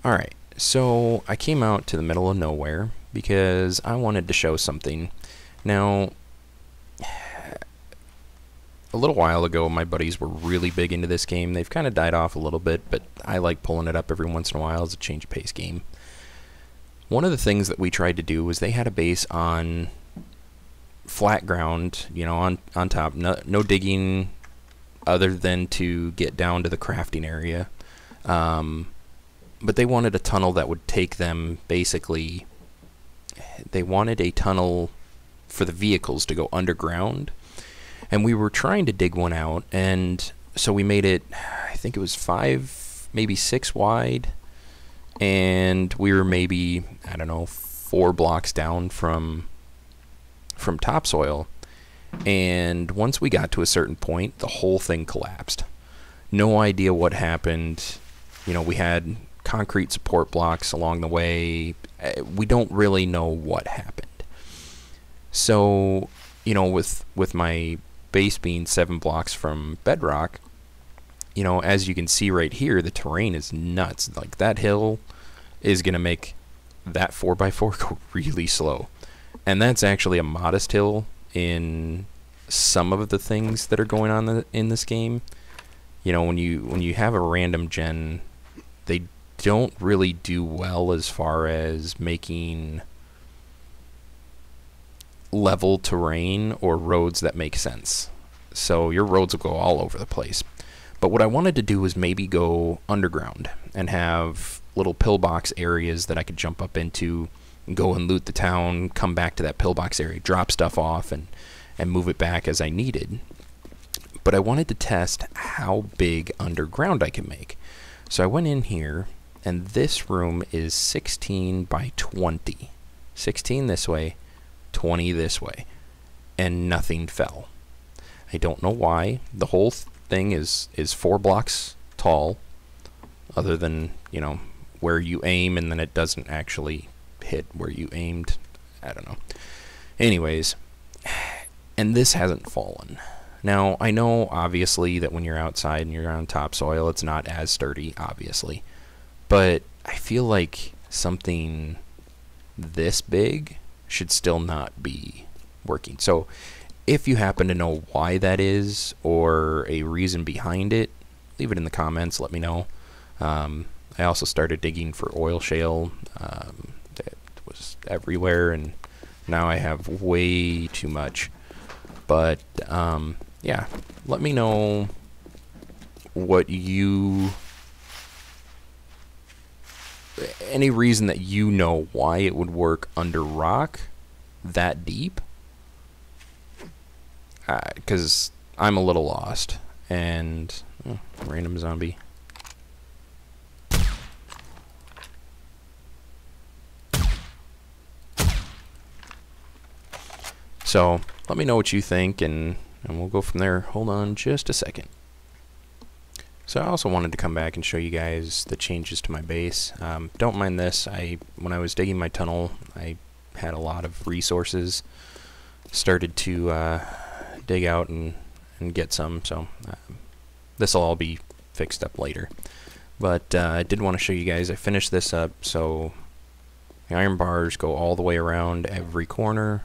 Alright, so I came out to the middle of nowhere because I wanted to show something. Now, a little while ago, my buddies were really big into this game. They've kind of died off a little bit, but I like pulling it up every once in a while as a change of pace game. One of the things that we tried to do was they had a base on flat ground, you know, on top. No digging other than to get down to the crafting area. But they wanted a tunnel that would take them basically. They wanted a tunnel for the vehicles to go underground. And we were trying to dig one out, and so we made it, I think it was 5, maybe 6 wide, and we were maybe, I don't know, 4 blocks down from topsoil. And once we got to a certain point, the whole thing collapsed. No idea what happened. You know, we had concrete support blocks along the way. We don't really know what happened. So, you know, with my base being 7 blocks from bedrock, you know, as you can see right here, the terrain is nuts. Like, that hill is going to make that 4x4 go really slow. And that's actually a modest hill in some of the things that are going on in this game. You know, when you have a random gen, they don't really do well as far as making level terrain or roads that make sense. So your roads will go all over the place. But what I wanted to do was maybe go underground and have little pillbox areas that I could jump up into and go and loot the town, come back to that pillbox area, drop stuff off, and move it back as I needed. But I wanted to test how big underground I can make. So I went in here, and this room is 16 by 20. 16 this way, 20 this way, and nothing fell. I don't know why. The whole thing is 4 blocks tall, other than, you know, where you aim and then it doesn't actually hit where you aimed. I don't know. Anyways, and this hasn't fallen. Now, I know obviously that when you're outside and you're on topsoil, it's not as sturdy, obviously, but I feel like something this big should still not be working. So if you happen to know why that is or a reason behind it, leave it in the comments, let me know. I also started digging for oil shale. That was everywhere, and now I have way too much. But yeah, let me know what any reason that you know why it would work under rock that deep, because I'm a little lost. And random zombie. So let me know what you think, and we'll go from there. Hold on just a second. So I also wanted to come back and show you guys the changes to my base. Don't mind this. When I was digging my tunnel, I had a lot of resources. Started to dig out and get some, so this will all be fixed up later. But I did want to show you guys, I finished this up, so the iron bars go all the way around every corner.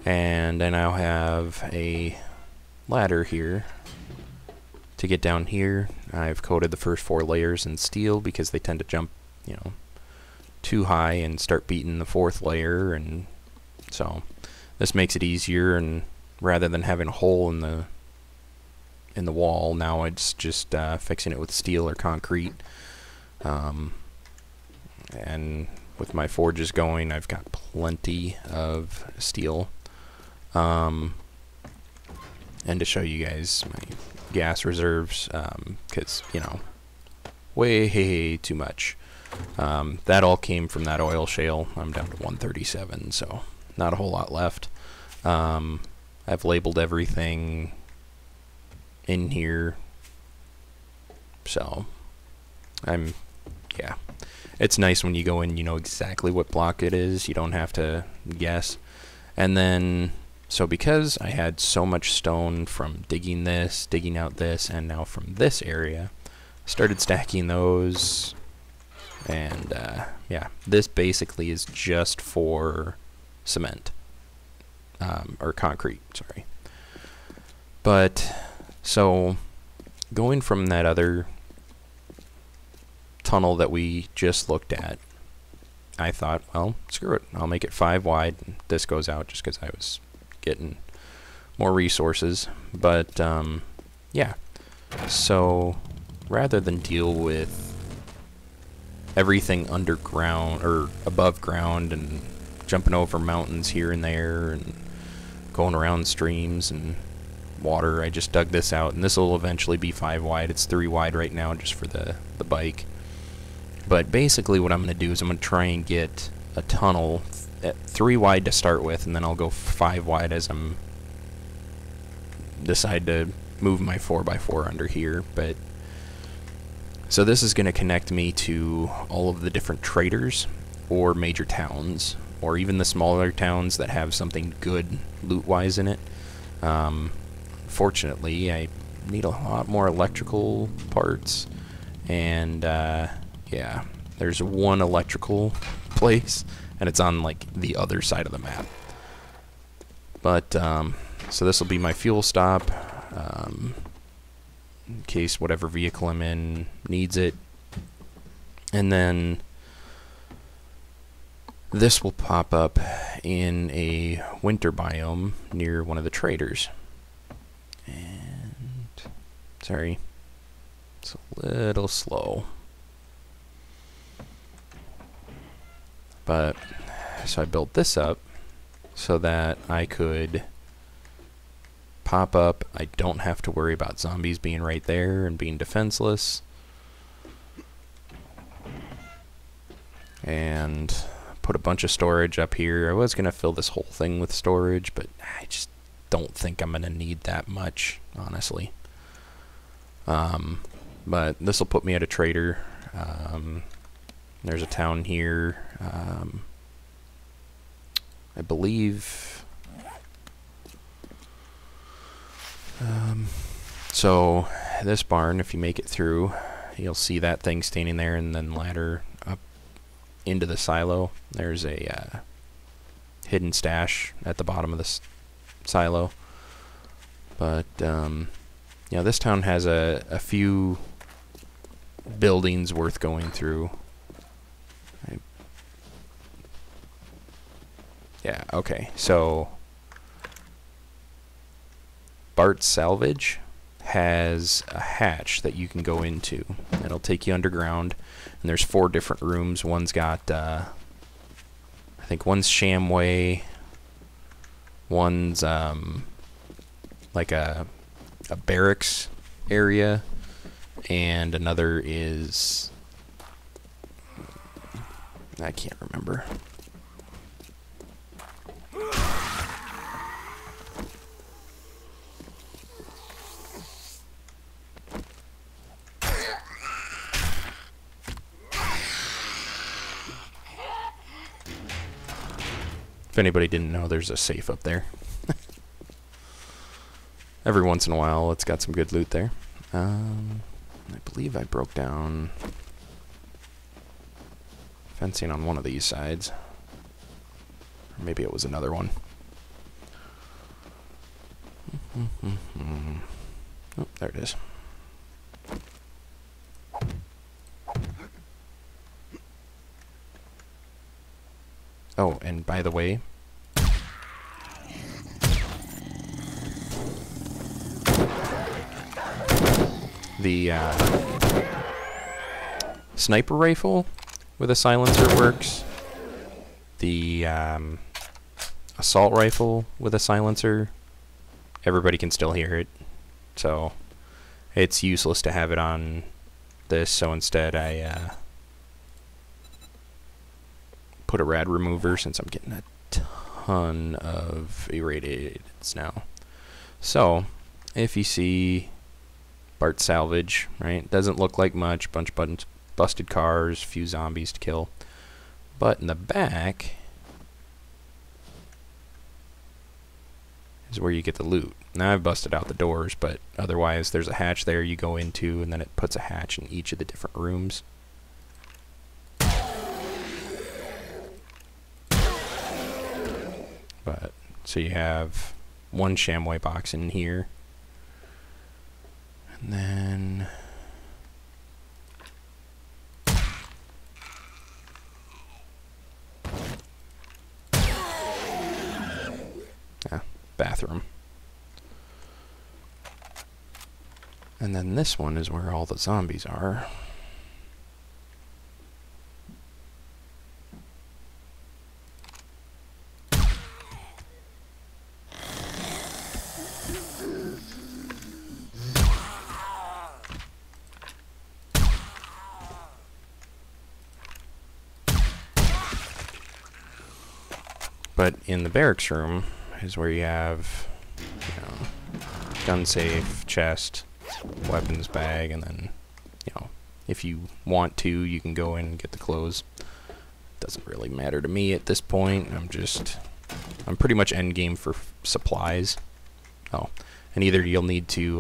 And I now have a ladder here to get down here. I've coated the first 4 layers in steel because they tend to jump, you know, too high and start beating the 4th layer, and so this makes it easier. And rather than having a hole in the wall, now it's just fixing it with steel or concrete. And with my forges going, I've got plenty of steel. And to show you guys my gas reserves, because, you know, way too much. That all came from that oil shale. I'm down to 137, so not a whole lot left. I've labeled everything in here, so yeah. It's nice when you go in, you know exactly what block it is. You don't have to guess. And then, so because I had so much stone from digging this, digging out this, and now from this area, started stacking those And yeah, this basically is just for cement. Or concrete, sorry. But, so, going from that other tunnel that we just looked at, I thought, well, screw it. I'll make it 5 wide. This goes out just because I was getting more resources. But, yeah. So, rather than deal with everything underground or above ground and jumping over mountains here and there and going around streams and water, I just dug this out, and this will eventually be 5 wide. It's 3 wide right now just for the bike. But basically what I'm going to do is I'm going to try and get a tunnel at 3 wide to start with, and then I'll go 5 wide as I'm decide to move my 4x4 under here. But so this is going to connect me to all of the different traders or major towns, or even the smaller towns that have something good loot-wise in it. Fortunately, I need a lot more electrical parts, and yeah, there's one electrical place, and it's on like the other side of the map. But so this will be my fuel stop, in case whatever vehicle I'm in needs it. And then this will pop up in a winter biome near one of the traders. And sorry, it's a little slow. But so I built this up so that I could pop up. I don't have to worry about zombies being right there and being defenseless. And put a bunch of storage up here. I was going to fill this whole thing with storage, but I just don't think I'm going to need that much, honestly. But this will put me at a trader. There's a town here. I believe... so this barn, if you make it through, you'll see that thing standing there, and then ladder up into the silo. There's a hidden stash at the bottom of this silo. But yeah, this town has a few buildings worth going through. Yeah, okay, so Bart's Salvage has a hatch that you can go into. It'll take you underground, and there's 4 different rooms. One's got, I think one's Shamway, one's like a barracks area, and another is, I can't remember. If anybody didn't know, there's a safe up there. Every once in a while, it's got some good loot there. I believe I broke down fencing on one of these sides. Or maybe it was another one. Oh, there it is. Oh, and by the way, the sniper rifle with a silencer works. The assault rifle with a silencer, everybody can still hear it. So it's useless to have it on this, so instead I put a rad remover, since I'm getting a ton of irradiateds now. So if you see Bart's Salvage, right, doesn't look like much, bunch of busted cars, few zombies to kill, but in the back is where you get the loot. Now I've busted out the doors, but otherwise there's a hatch there you go into, and then it puts a hatch in each of the different rooms. So you have one Shamway box in here. And then bathroom. And then this one is where all the zombies are. But in the barracks room is where you have, you know, gun safe, chest, weapons bag, and then, you know, if you want to, you can go in and get the clothes. Doesn't really matter to me at this point. I'm pretty much end game for supplies. Oh, and either you'll need to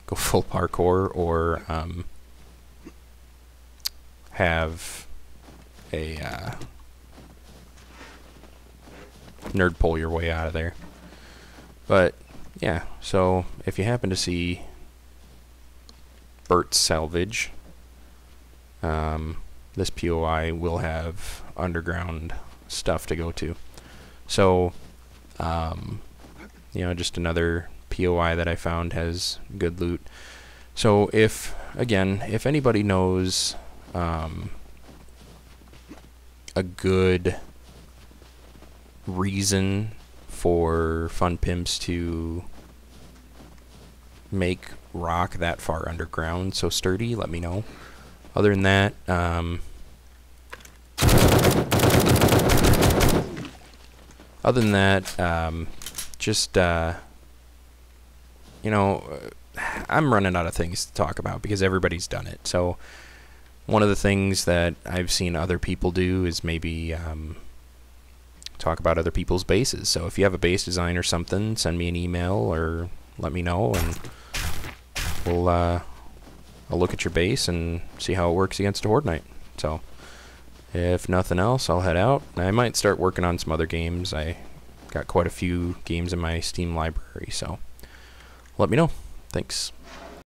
go full parkour or have a nerd pull your way out of there. But yeah, so if you happen to see Bert's Salvage, this POI will have underground stuff to go to. So you know, just another POI that I found has good loot. So if anybody knows a good reason for Fun Pimps to make rock that far underground so sturdy, let me know. Other than that, just you know, I'm running out of things to talk about because everybody's done it. So one of the things that I've seen other people do is maybe talk about other people's bases. So if you have a base design or something, send me an email or let me know, and I'll look at your base and see how it works against a Horde Night. So if nothing else, I'll head out. I might start working on some other games. I got quite a few games in my Steam library, so let me know. Thanks.